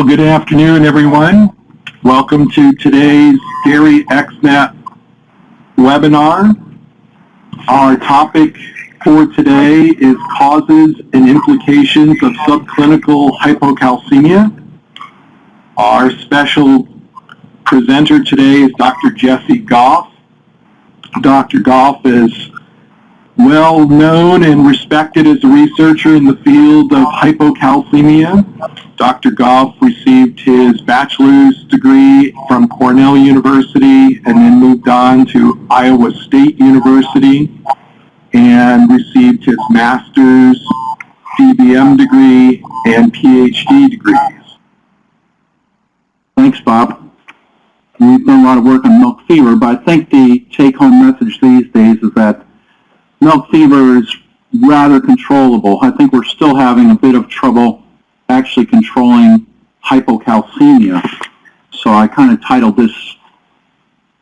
Well, good afternoon, everyone. Welcome to today's DAIReXNET webinar. Our topic for today is causes and implications of subclinical hypocalcemia. Our special presenter today is Dr. Jesse Goff. Dr. Goff is well known and respected as a researcher in the field of hypocalcemia. Dr. Goff received his bachelor's degree from Cornell University and then moved on to Iowa State University and received his master's, DBM degree, and PhD degrees. Thanks, Bob. We've done a lot of work on milk fever, but I think the take-home message these days is that milk fever is rather controllable. I think we're still having a bit of trouble actually controlling hypocalcemia. So I kind of titled this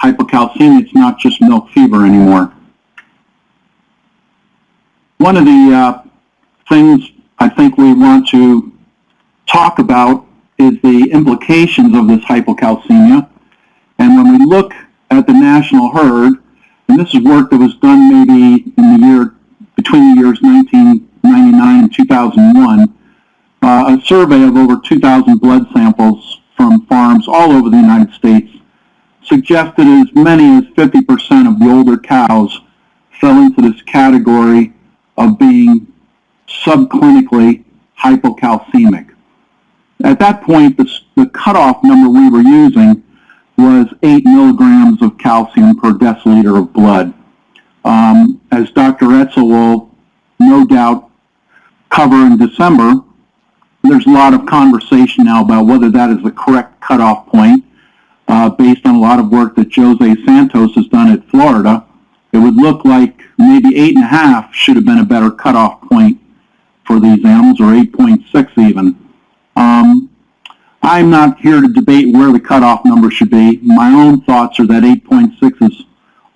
Hypocalcemia, It's Not Just Milk Fever Anymore. One of the things I think we want to talk about is the implications of this hypocalcemia. And when we look at the national herd, and this is work that was done maybe in the year, between the years 1999 and 2001, a survey of over 2,000 blood samples from farms all over the United States suggested as many as 50% of the older cows fell into this category of being subclinically hypocalcemic. At that point, the cutoff number we were using was 8 milligrams of calcium per deciliter of blood. As Dr. Etzel will no doubt cover in December, there's a lot of conversation now about whether that is the correct cutoff point. Based on a lot of work that Jose Santos has done at Florida, it would look like maybe 8.5 should have been a better cutoff point for these animals, or 8.6 even. I'm not here to debate where the cutoff number should be. My own thoughts are that 8.6 is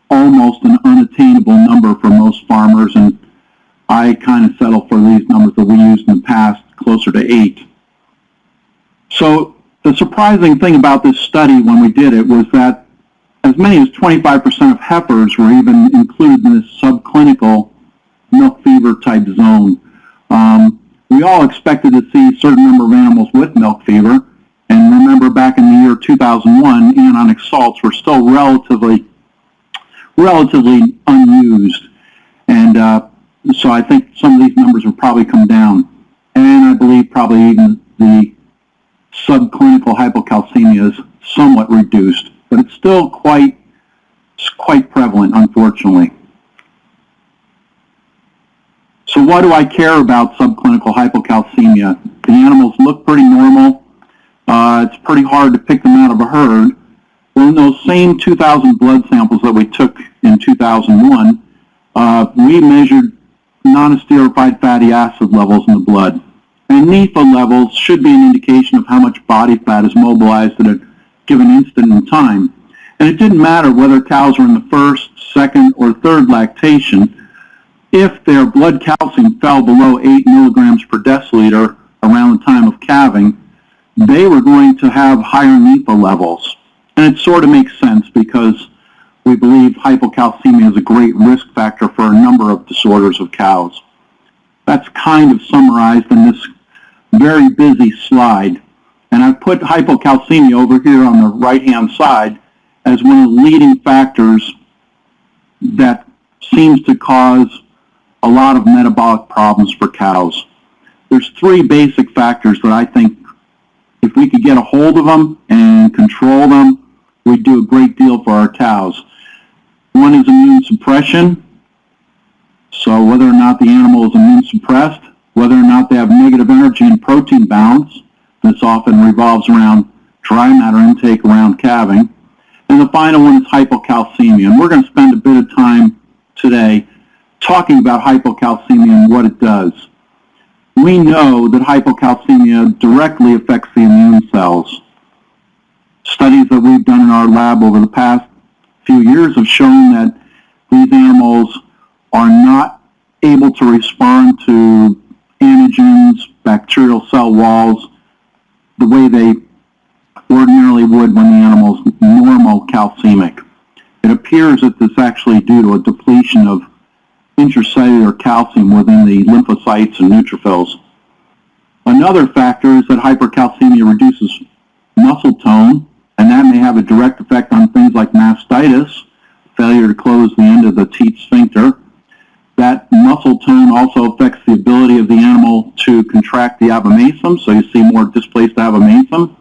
almost an unattainable number for most farmers, and I kind of settle for these numbers that we used in the past, closer to 8. So the surprising thing about this study when we did it was that as many as 25% of heifers were even included in this subclinical milk fever type zone. We all expected to see a certain number of animals with milk fever, and remember back in the year 2001, anionic salts were still relatively unused, and so I think some of these numbers will probably come down, and I believe probably even the subclinical hypocalcemia is somewhat reduced, but it's still quite prevalent, unfortunately. So what do I care about subclinical hypocalcemia? The animals look pretty normal. It's pretty hard to pick them out of a herd. Well, in those same 2,000 blood samples that we took in 2001, we measured non-esterified fatty acid levels in the blood. And NEFA levels should be an indication of how much body fat is mobilized at a given instant in time. And it didn't matter whether cows were in the first, second, or third lactation. If their blood calcium fell below 8 milligrams per deciliter around the time of calving, they were going to have higher NEFA levels. And it sort of makes sense because we believe hypocalcemia is a great risk factor for a number of disorders of cows. That's kind of summarized in this very busy slide. And I've put hypocalcemia over here on the right-hand side as one of the leading factors that seems to cause a lot of metabolic problems for cows. There's 3 basic factors that I think if we could get a hold of them and control them, we'd do a great deal for our cows. One is immune suppression. So whether or not the animal is immune suppressed, whether or not they have negative energy and protein balance, this often revolves around dry matter intake around calving. And the final one is hypocalcemia. And we're going to spend a bit of time today talking about hypocalcemia and what it does. We know that hypocalcemia directly affects the immune cells. Studies that we've done in our lab over the past few years have shown that these animals are not able to respond to antigens, bacterial cell walls, the way they ordinarily would when the animal's normal calcemic. It appears that this is actually due to a depletion of intracellular calcium within the lymphocytes and neutrophils. Another factor is that hypercalcemia reduces muscle tone, and that may have a direct effect on things like mastitis, failure to close the end of the teat sphincter. That muscle tone also affects the ability of the animal to contract the abomasum, so you see more displaced abomasum.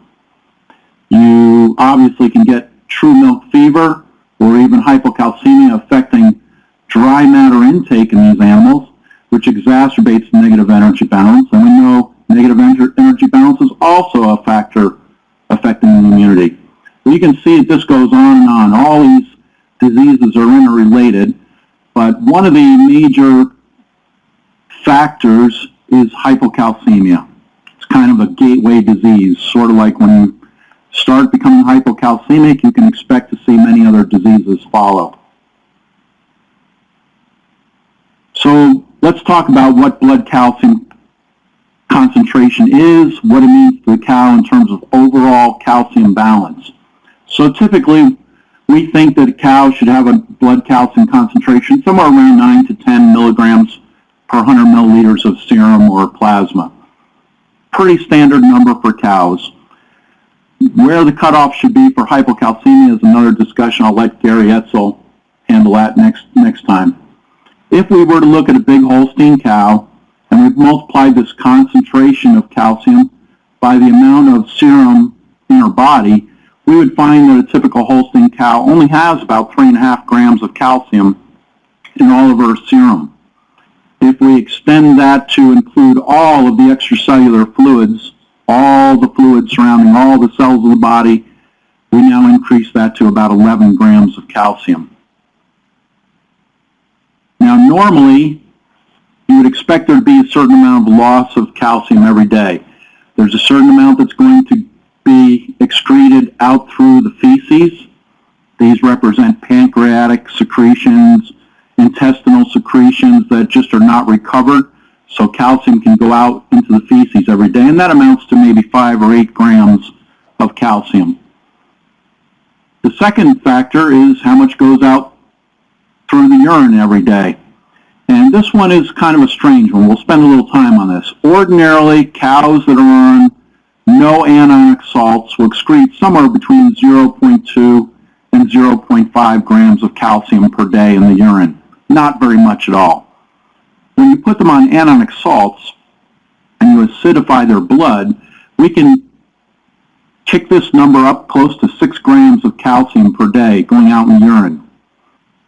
You obviously can get true milk fever or even hypocalcemia affecting dry matter intake in these animals, which exacerbates negative energy balance. And we know negative energy balance is also a factor affecting immunity. You can see it just goes on and on. All these diseases are interrelated, but one of the major factors is hypocalcemia. It's kind of a gateway disease, sort of like when you start becoming hypocalcemic, you can expect to see many other diseases follow. So let's talk about what blood calcium concentration is, what it means to the cow in terms of overall calcium balance. So typically, we think that a cow should have a blood calcium concentration somewhere around 9 to 10 milligrams per 100 milliliters of serum or plasma. Pretty standard number for cows. Where the cutoff should be for hypocalcemia is another discussion. I'll let Gary Etzel handle that next time. If we were to look at a big Holstein cow, and we've multiplied this concentration of calcium by the amount of serum in her body, we would find that a typical Holstein cow only has about 3.5 grams of calcium in all of her serum. If we extend that to include all of the extracellular fluids, all the fluids surrounding all the cells of the body, we now increase that to about 11 grams of calcium. Now, normally, you would expect there to be a certain amount of loss of calcium every day. There's a certain amount that's going to be excreted out through the feces. These represent pancreatic secretions, intestinal secretions that just are not recovered. So calcium can go out into the feces every day, and that amounts to maybe 5 or 8 grams of calcium. The second factor is how much goes out through the urine every day. And this one is kind of a strange one. We'll spend a little time on this. Ordinarily, cows that are on no anionic salts will excrete somewhere between 0.2 and 0.5 grams of calcium per day in the urine. Not very much at all. When you put them on anionic salts and you acidify their blood, we can kick this number up close to 6 grams of calcium per day going out in the urine.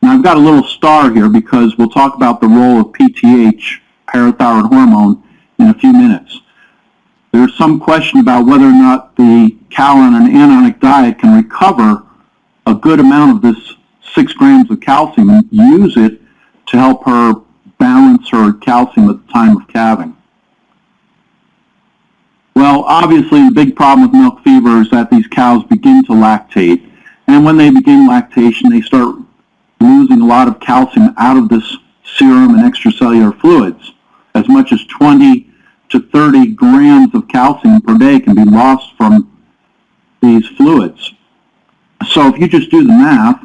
Now I've got a little star here because we'll talk about the role of PTH, parathyroid hormone, in a few minutes. There's some question about whether or not the cow on an anionic diet can recover a good amount of this 6 grams of calcium and use it to help her balance her calcium at the time of calving. Well, obviously the big problem with milk fever is that these cows begin to lactate, and when they begin lactation they start losing a lot of calcium out of this serum and extracellular fluids. As much as 20 to 30 grams of calcium per day can be lost from these fluids. So if you just do the math,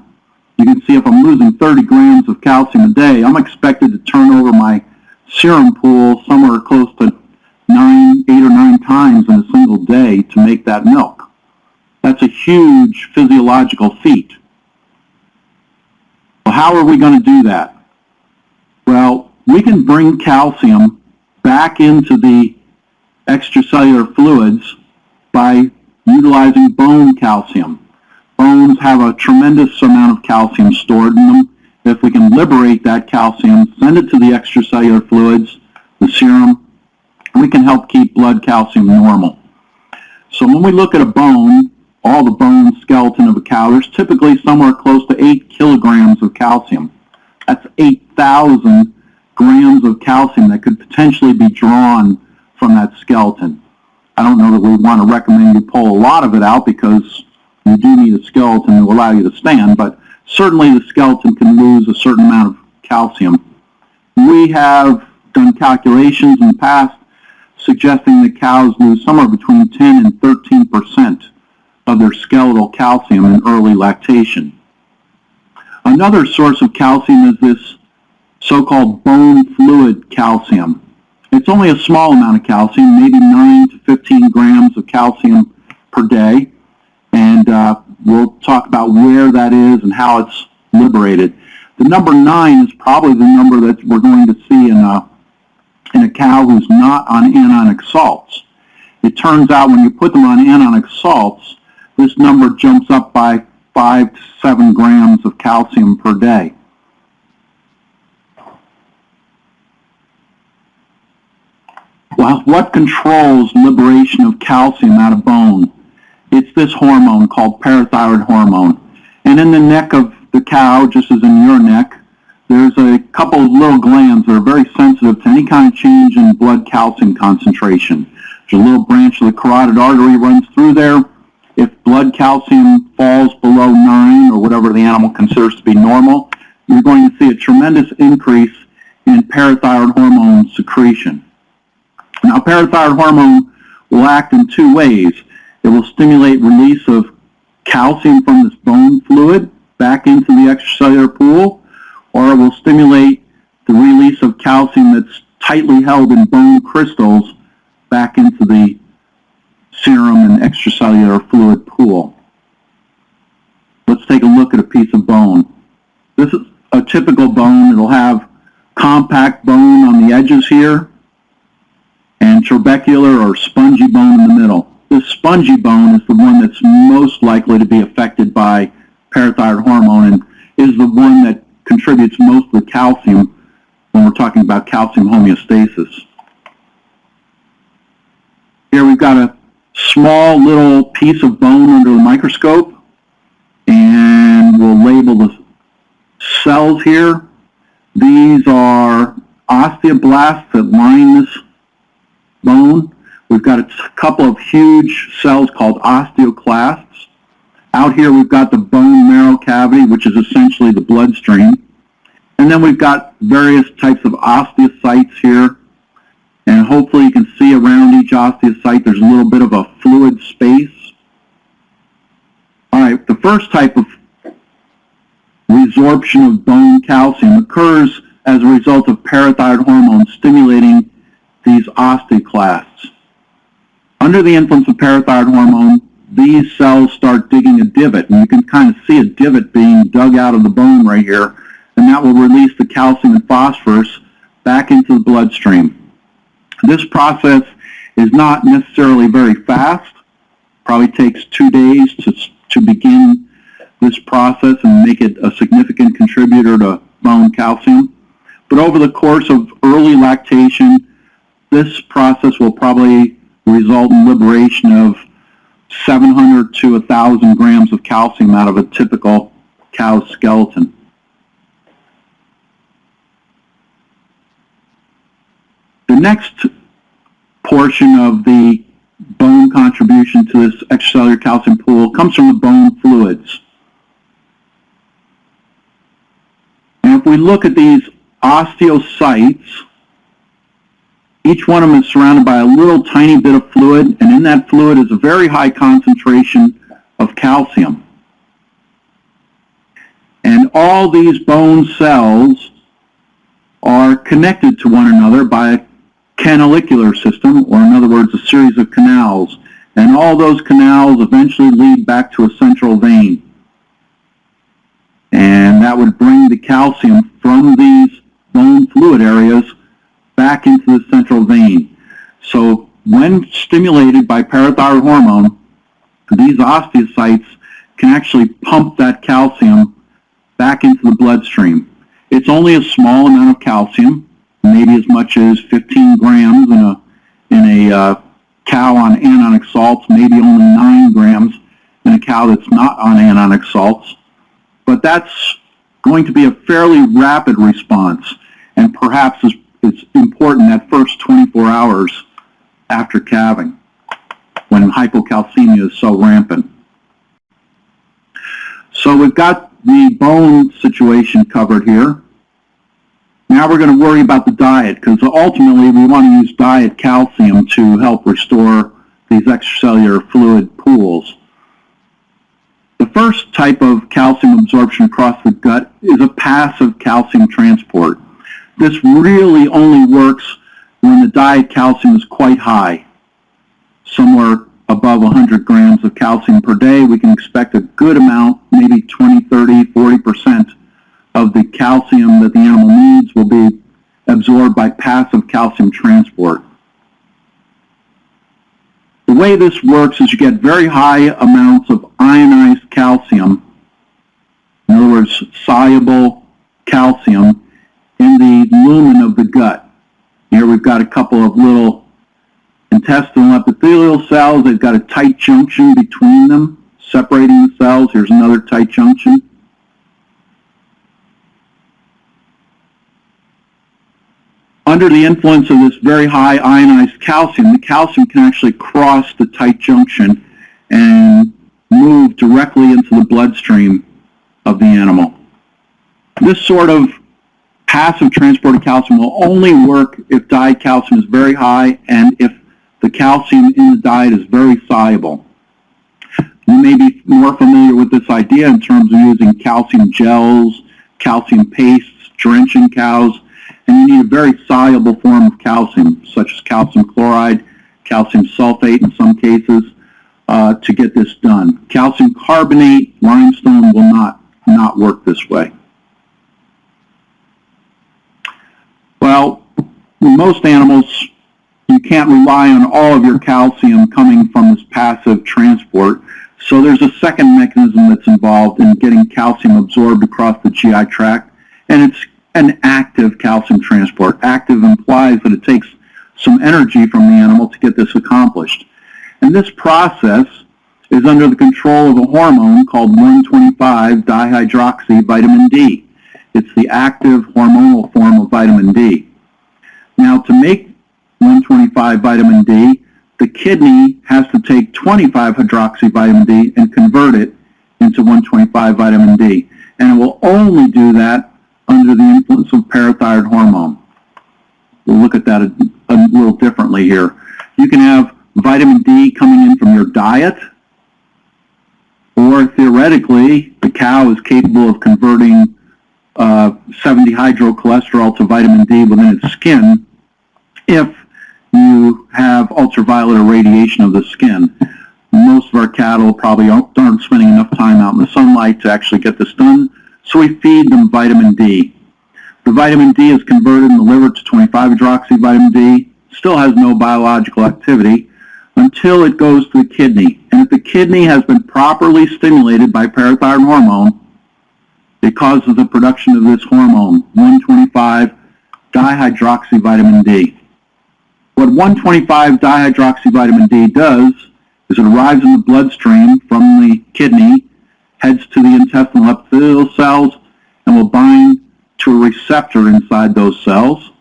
you can see if I'm losing 30 grams of calcium a day, I'm expected to turn over my serum pool somewhere close to 8 or 9 times in a single day to make that milk. That's a huge physiological feat. Well, how are we going to do that? Well, we can bring calcium back into the extracellular fluids by utilizing bone calcium. Bones have a tremendous amount of calcium stored in them. If we can liberate that calcium, send it to the extracellular fluids, the serum, we can help keep blood calcium normal. So when we look at a bone, all the bone skeleton of a cow, there's typically somewhere close to 8 kilograms of calcium. That's 8,000 grams of calcium that could potentially be drawn from that skeleton. I don't know that we want to recommend you pull a lot of it out because you do need a skeleton to allow you to stand, but certainly the skeleton can lose a certain amount of calcium. We have done calculations in the past suggesting that cows lose somewhere between 10 and 13% of their skeletal calcium in early lactation. Another source of calcium is this so-called bone fluid calcium. It's only a small amount of calcium, maybe 9 to 15 grams of calcium per day, and we'll talk about where that is and how it's liberated. The number 9 is probably the number that we're going to see in a cow who's not on anionic salts. It turns out when you put them on anionic salts, this number jumps up by 5 to 7 grams of calcium per day. Well, what controls liberation of calcium out of bone? It's this hormone called parathyroid hormone. And in the neck of the cow, just as in your neck, there's a couple of little glands that are very sensitive to any kind of change in blood calcium concentration. There's a little branch of the carotid artery runs through there. If blood calcium falls below 9, or whatever the animal considers to be normal, you're going to see a tremendous increase in parathyroid hormone secretion. Now, parathyroid hormone will act in two ways. It will stimulate release of calcium from this bone fluid back into the extracellular pool, or it will stimulate the release of calcium that's tightly held in bone crystals back into the serum and extracellular fluid pool. Let's take a look at a piece of bone. This is a typical bone. It'll have compact bone on the edges here and trabecular or spongy bone in the middle. This spongy bone is the one that's most likely to be affected by parathyroid hormone and is the one that contributes most of the calcium when we're talking about calcium homeostasis. Here we've got a small little piece of bone under the microscope, and we'll label the cells here. These are osteoblasts that line this bone. We've got a couple of huge cells called osteoclasts. Out here we've got the bone marrow cavity, which is essentially the bloodstream. And then we've got various types of osteocytes here. And hopefully you can see around each osteocyte there's a little bit of a fluid space. All right, the first type of resorption of bone calcium occurs as a result of parathyroid hormone stimulating these osteoclasts. Under the influence of parathyroid hormone, these cells start digging a divot, and you can kind of see a divot being dug out of the bone right here, and that will release the calcium and phosphorus back into the bloodstream. This process is not necessarily very fast. Probably takes 2 days to begin this process and make it a significant contributor to bone calcium. But over the course of early lactation, this process will probably result in liberation of 700 to 1,000 grams of calcium out of a typical cow's skeleton. The next portion of the bone contribution to this extracellular calcium pool comes from the bone fluids. And if we look at these osteocytes, each one of them is surrounded by a little tiny bit of fluid, and in that fluid is a very high concentration of calcium. And all these bone cells are connected to one another by a canalicular system, or in other words, a series of canals. And all those canals eventually lead back to a central vein. And that would bring the calcium from these bone fluid areas back into the central vein. So when stimulated by parathyroid hormone, these osteocytes can actually pump that calcium back into the bloodstream. It's only a small amount of calcium, maybe as much as 15 grams in a cow on anionic salts, maybe only 9 grams in a cow that's not on anionic salts. But that's going to be a fairly rapid response, and perhaps it's important that first 24 hours after calving, when hypocalcemia is so rampant. So we've got the bone situation covered here. Now we're going to worry about the diet, because ultimately we want to use diet calcium to help restore these extracellular fluid pools. The first type of calcium absorption across the gut is a passive calcium transport. This really only works when the diet calcium is quite high, somewhere above 100 grams of calcium per day. We can expect a good amount, maybe 20, 30, 40% of the calcium that the animal needs will be absorbed by passive calcium transport. The way this works is you get very high amounts of ionized calcium, in other words, soluble calcium, in the lumen of the gut. Here we've got a couple of little intestinal epithelial cells. They've got a tight junction between them, separating the cells. Here's another tight junction. Under the influence of this very high ionized calcium, the calcium can actually cross the tight junction and move directly into the bloodstream of the animal. This sort of passive transport of calcium will only work if diet calcium is very high and if the calcium in the diet is very soluble. You may be more familiar with this idea in terms of using calcium gels, calcium pastes, drenching cows, and you need a very soluble form of calcium, such as calcium chloride, calcium sulfate in some cases, to get this done. Calcium carbonate, limestone will not work this way. Well, in most animals, you can't rely on all of your calcium coming from this passive transport, so there's a second mechanism that's involved in getting calcium absorbed across the GI tract, and it's an active calcium transport. Active implies that it takes some energy from the animal to get this accomplished. And this process is under the control of a hormone called 1,25-dihydroxy vitamin D. It's the active hormonal form of vitamin D. Now, to make 125 vitamin D, the kidney has to take 25-hydroxy vitamin D and convert it into 125 vitamin D. And it will only do that under the influence of parathyroid hormone. We'll look at that a little differently here. You can have vitamin D coming in from your diet, or theoretically, the cow is capable of converting 70-hydrocholesterol to vitamin D within its skin if you have ultraviolet irradiation of the skin. Most of our cattle probably aren't spending enough time out in the sunlight to actually get this done, so we feed them vitamin D. The vitamin D is converted in the liver to 25-hydroxy vitamin D, still has no biological activity until it goes to the kidney. And if the kidney has been properly stimulated by parathyroid hormone, it causes the production of this hormone, 125-dihydroxy vitamin D. What 125-dihydroxy vitamin D does is it arrives in the bloodstream from the kidney, heads to the intestinal epithelial cells, and will bind to a receptor inside those cells.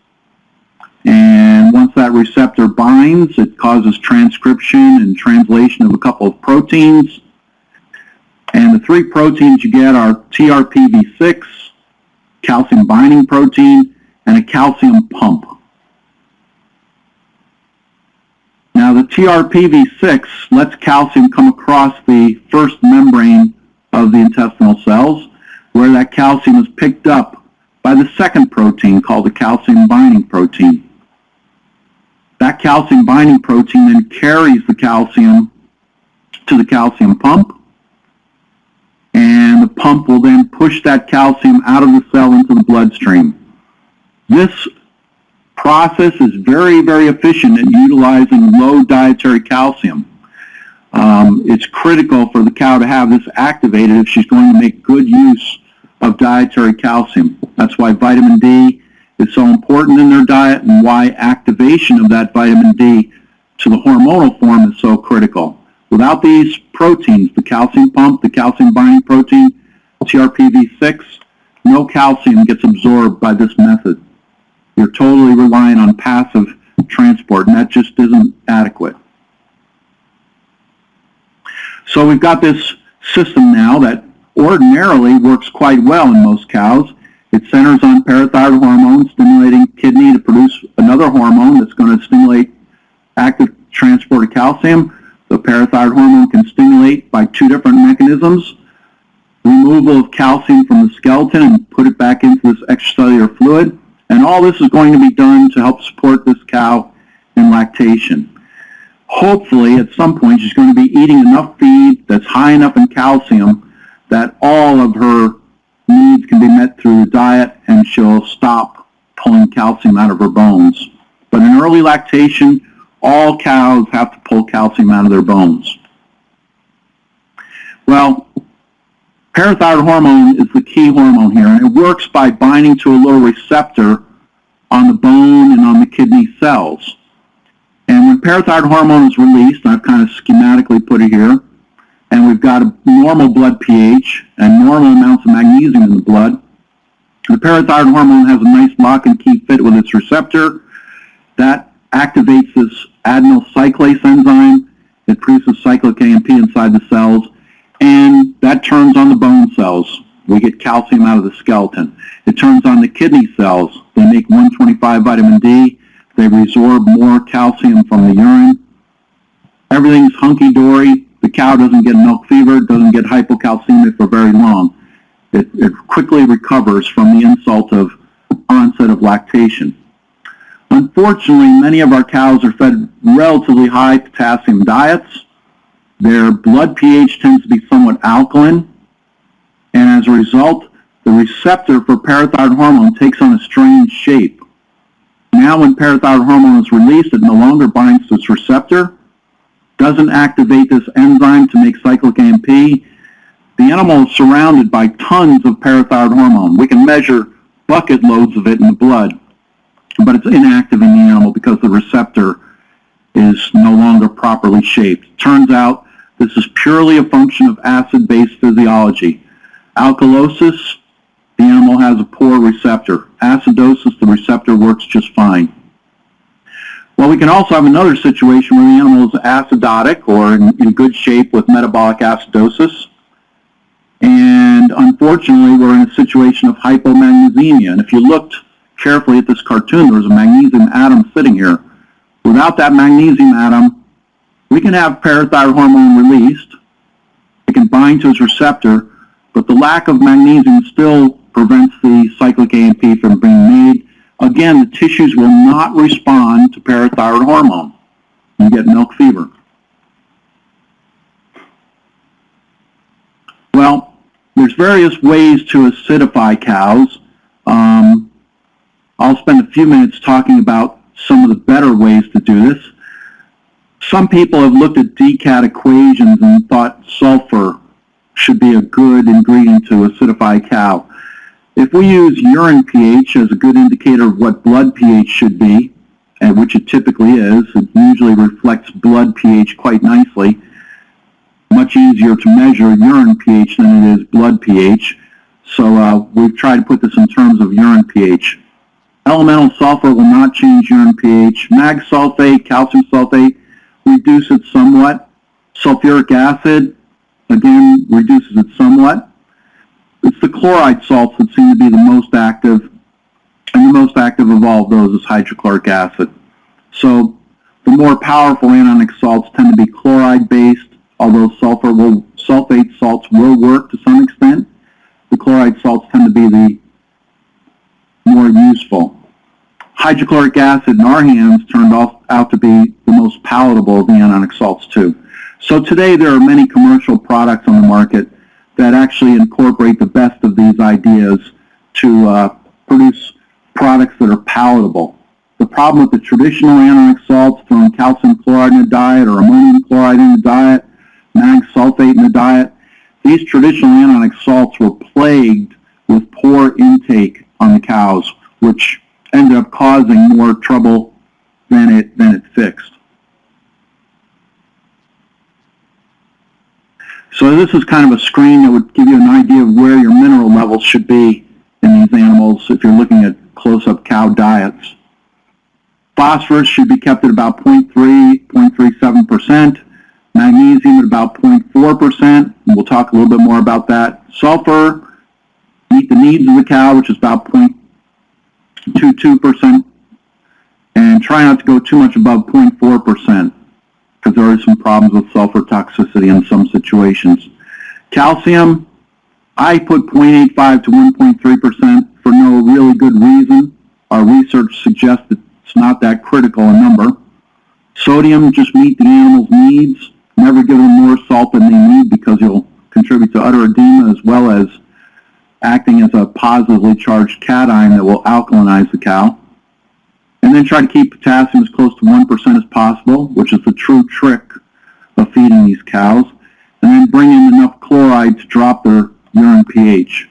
And once that receptor binds, it causes transcription and translation of a couple of proteins. And the three proteins you get are TRPV6, calcium binding protein, and a calcium pump. Now the TRPV6 lets calcium come across the first membrane of the intestinal cells, where that calcium is picked up by the second protein called the calcium binding protein. That calcium binding protein then carries the calcium to the calcium pump, and the pump will then push that calcium out of the cell into the bloodstream. This process is very, very efficient at utilizing low dietary calcium. It's critical for the cow to have this activated if she's going to make good use of dietary calcium. That's why vitamin D is so important in their diet and why activation of that vitamin D to the hormonal form is so critical. Without these proteins, the calcium pump, the calcium binding protein, TRPV6, no calcium gets absorbed by this method. You're totally relying on passive transport, and that just isn't adequate. So we've got this system now that ordinarily works quite well in most cows, It centers on parathyroid hormone, stimulating kidney to produce another hormone that's going to stimulate active transport of calcium. The parathyroid hormone can stimulate by two different mechanisms: removal of calcium from the skeleton and put it back into this extracellular fluid. And all this is going to be done to help support this cow in lactation. Hopefully, at some point, she's going to be eating enough feed that's high enough in calcium that all of her needs can be met through the diet, and she'll stop pulling calcium out of her bones. But in early lactation, all cows have to pull calcium out of their bones. Well, parathyroid hormone is the key hormone here, and it works by binding to a little receptor on the bone and on the kidney cells. And when parathyroid hormone is released, I've kind of schematically put it here, and we've got a normal blood pH and normal amounts of magnesium in the blood. The parathyroid hormone has a nice lock and key fit with its receptor. That activates this adenyl cyclase enzyme. It produces cyclic AMP inside the cells, and that turns on the bone cells. We get calcium out of the skeleton. It turns on the kidney cells. They make 125 vitamin D. They resorb more calcium from the urine. Everything's hunky-dory. The cow doesn't get milk fever, doesn't get hypocalcemia for very long. It quickly recovers from the insult of onset of lactation. Unfortunately, many of our cows are fed relatively high potassium diets. Their blood pH tends to be somewhat alkaline, and as a result, the receptor for parathyroid hormone takes on a strange shape. Now when parathyroid hormone is released, it no longer binds to its receptor, doesn't activate this enzyme to make cyclic AMP. The animal is surrounded by tons of parathyroid hormone. We can measure bucket loads of it in the blood, but it's inactive in the animal because the receptor is no longer properly shaped. Turns out this is purely a function of acid-base physiology. Alkalosis, the animal has a poor receptor. Acidosis, the receptor works just fine. Well, we can also have another situation where the animal is acidotic or in good shape with metabolic acidosis. And unfortunately, we're in a situation of hypomagnesemia. And if you looked carefully at this cartoon, there's a magnesium atom sitting here. Without that magnesium atom, we can have parathyroid hormone released. It can bind to its receptor, but the lack of magnesium still prevents the cyclic AMP from being made. Again, the tissues will not respond to parathyroid hormone. You get milk fever. Well, there's various ways to acidify cows. I'll spend a few minutes talking about some of the better ways to do this. Some people have looked at Decad equations and thought sulfur should be a good ingredient to acidify a cow. If we use urine pH as a good indicator of what blood pH should be, and which it typically is, it usually reflects blood pH quite nicely. Much easier to measure urine pH than it is blood pH. So we've tried to put this in terms of urine pH. Elemental sulfur will not change urine pH. Mag sulfate, calcium sulfate, reduce it somewhat. Sulfuric acid, again, reduces it somewhat. It's the chloride salts that seem to be the most active, and the most active of all of those is hydrochloric acid. So the more powerful anionic salts tend to be chloride-based, although sulfate salts will work to some extent. The chloride salts tend to be the more useful. Hydrochloric acid in our hands turned out to be the most palatable of the anionic salts too. So today there are many commercial products on the market that actually incorporate the best of these ideas to produce products that are palatable. The problem with the traditional anionic salts, throwing calcium chloride in the diet or ammonium chloride in the diet, mag sulfate in the diet, these traditional anionic salts were plagued with poor intake on the cows, which ended up causing more trouble than it fixed. So this is kind of a screen that would give you an idea of where your mineral levels should be in these animals if you're looking at close-up cow diets. Phosphorus should be kept at about 0.3, 0.37%. Magnesium at about 0.4%. And we'll talk a little bit more about that. Sulfur meet the needs of the cow, which is about 0.22%, and try not to go too much above 0.4%, because there are some problems with sulfur toxicity in some situations. Calcium, I put 0.85 to 1.3% for no really good reason. Our research suggests that it's not that critical a number. Sodium, just meet the animal's needs. Never give them more salt than they need, because you'll contribute to utter edema, as well as acting as a positively charged cation that will alkalinize the cow. And then try to keep potassium as close to 1% as possible, which is the true trick of feeding these cows. And then bring in enough chloride to drop their urine pH.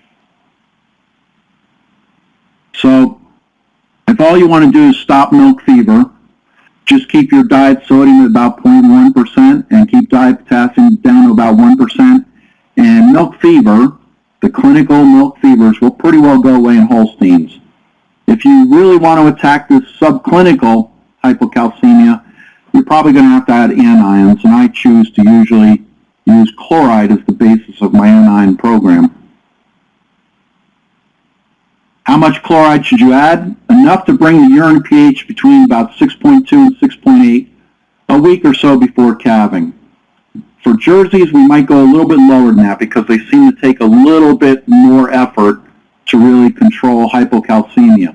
So, if all you want to do is stop milk fever, just keep your diet sodium at about 0.1% and keep diet potassium down to about 1%. And milk fever, the clinical milk fevers, will pretty well go away in Holsteins. If you really want to attack this subclinical hypocalcemia, you're probably going to have to add anions, and I choose to usually use chloride as the basis of my anion program. How much chloride should you add? Enough to bring the urine pH between about 6.2 and 6.8 a week or so before calving. For Jerseys, we might go a little bit lower than that, because they seem to take a little bit more effort to really control hypocalcemia.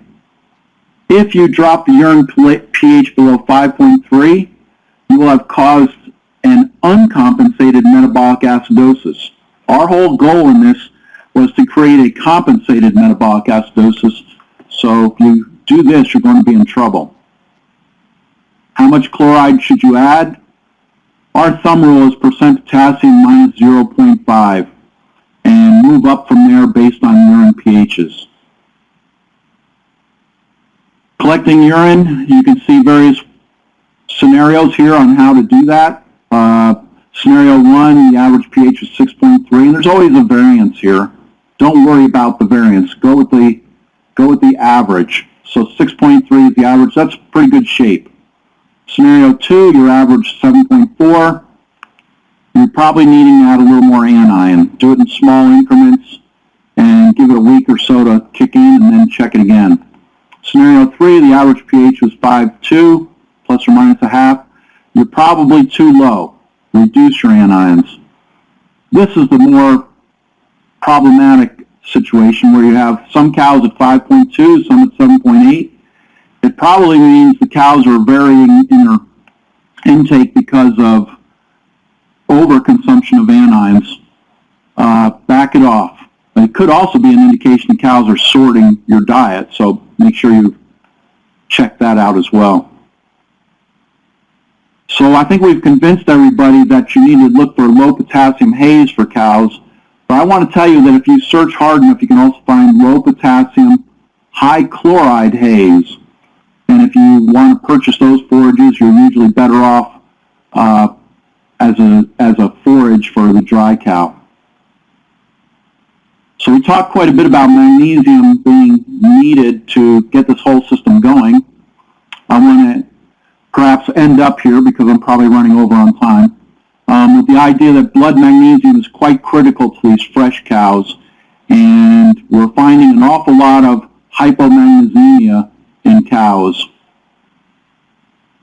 If you drop the urine pH below 5.3, you will have caused an uncompensated metabolic acidosis. Our whole goal in this was to create a compensated metabolic acidosis, so if you do this, you're going to be in trouble. How much chloride should you add? Our thumb rule is percent potassium minus 0.5, and move up from there based on urine pHs. Collecting urine, you can see various scenarios here on how to do that. Scenario 1, the average pH is 6.3, and there's always a variance here. Don't worry about the variance. Go with the average. So 6.3 is the average. That's pretty good shape. Scenario 2, your average 7.4. You're probably needing to add a little more anion. Do it in small increments and give it a week or so to kick in, and then check it again. Scenario 3, the average pH was 5.2, plus or minus a half. You're probably too low. Reduce your anions. This is the more problematic situation, where you have some cows at 5.2, some at 7.8. It probably means the cows are varying in their intake because of overconsumption of anions. Back it off. It could also be an indication the cows are sorting your diet, so make sure you check that out as well. So I think we've convinced everybody that you need to look for low potassium hays for cows. But I want to tell you that if you search hard enough, you can also find low potassium, high chloride hays. And if you want to purchase those forages, you're usually better off as a forage for the dry cow. So we talked quite a bit about magnesium being needed to get this whole system going. I want to perhaps end up here, because I'm probably running over on time, with the idea that blood magnesium is quite critical to these fresh cows, and we're finding an awful lot of hypomagnesemia in cows.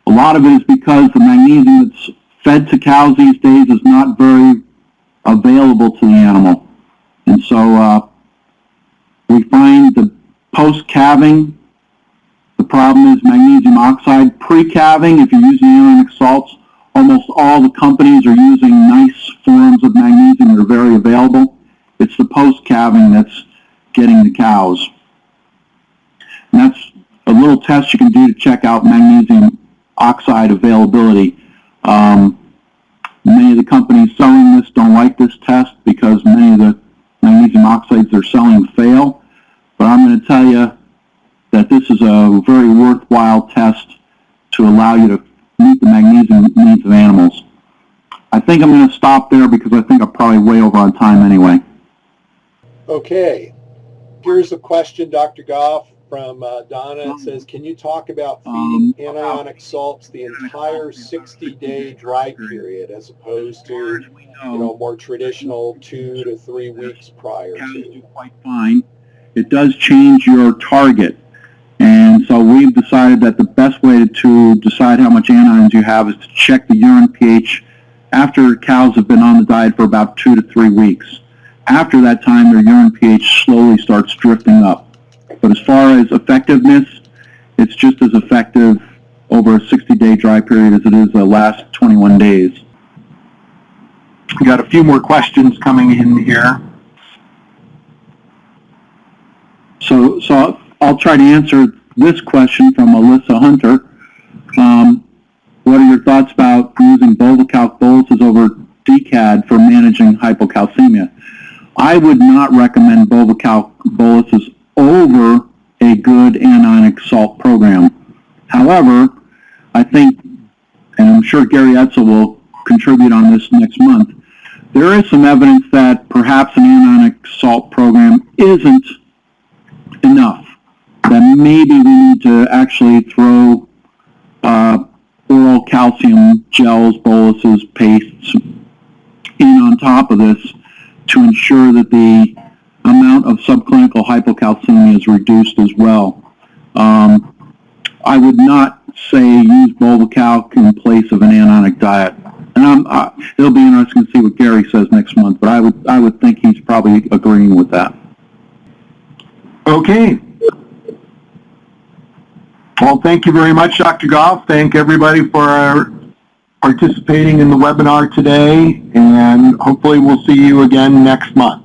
A lot of it is because the magnesium that's fed to cows these days is not very available to the animal. And so we find the post-calving, the problem is magnesium oxide. Pre-calving, if you're using anionic salts, almost all the companies are using nice forms of magnesium that are very available. It's the post-calving that's getting the cows. And that's a little test you can do to check out magnesium oxide availability. Many of the companies selling this don't like this test, because many of the magnesium oxides they're selling fail. But I'm going to tell you that this is a very worthwhile test to allow you to meet the magnesium needs of animals. I think I'm going to stop there, because I think I'm probably way over on time anyway. Okay. Here's a question, Dr. Goff, from Donna. It says, can you talk about feeding anionic salts the entire 60-day dry period, as opposed to, more traditional 2 to 3 weeks prior Cows to? do quite fine. it does change your target. And so we've decided that the best way to decide how much anions you have is to check the urine pH after cows have been on the diet for about 2 to 3 weeks. After that time, their urine pH slowly starts drifting up. But as far as effectiveness, it's just as effective over a 60-day dry period as it is the last 21 days. We got a few more questions coming in here. So I'll try to answer this question from Alyssa Hunter. What are your thoughts about using Bovacalc boluses over Decad for managing hypocalcemia? I would not recommend Bovacalc boluses over a good anionic salt program. However, I think, and I'm sure Gary Etzel will contribute on this next month, there is some evidence that perhaps an anionic salt program isn't enough, that maybe we need to actually throw oral calcium gels, boluses, pastes in on top of this to ensure that the amount of subclinical hypocalcemia is reduced as well. I would not say use Bovacalc in place of an anionic diet. And it'll be interesting to see what Gary says next month, but I would think he's probably agreeing with that. Okay. Well, thank you very much, Dr. Goff. Thank everybody for participating in the webinar today, and hopefully we'll see you again next month.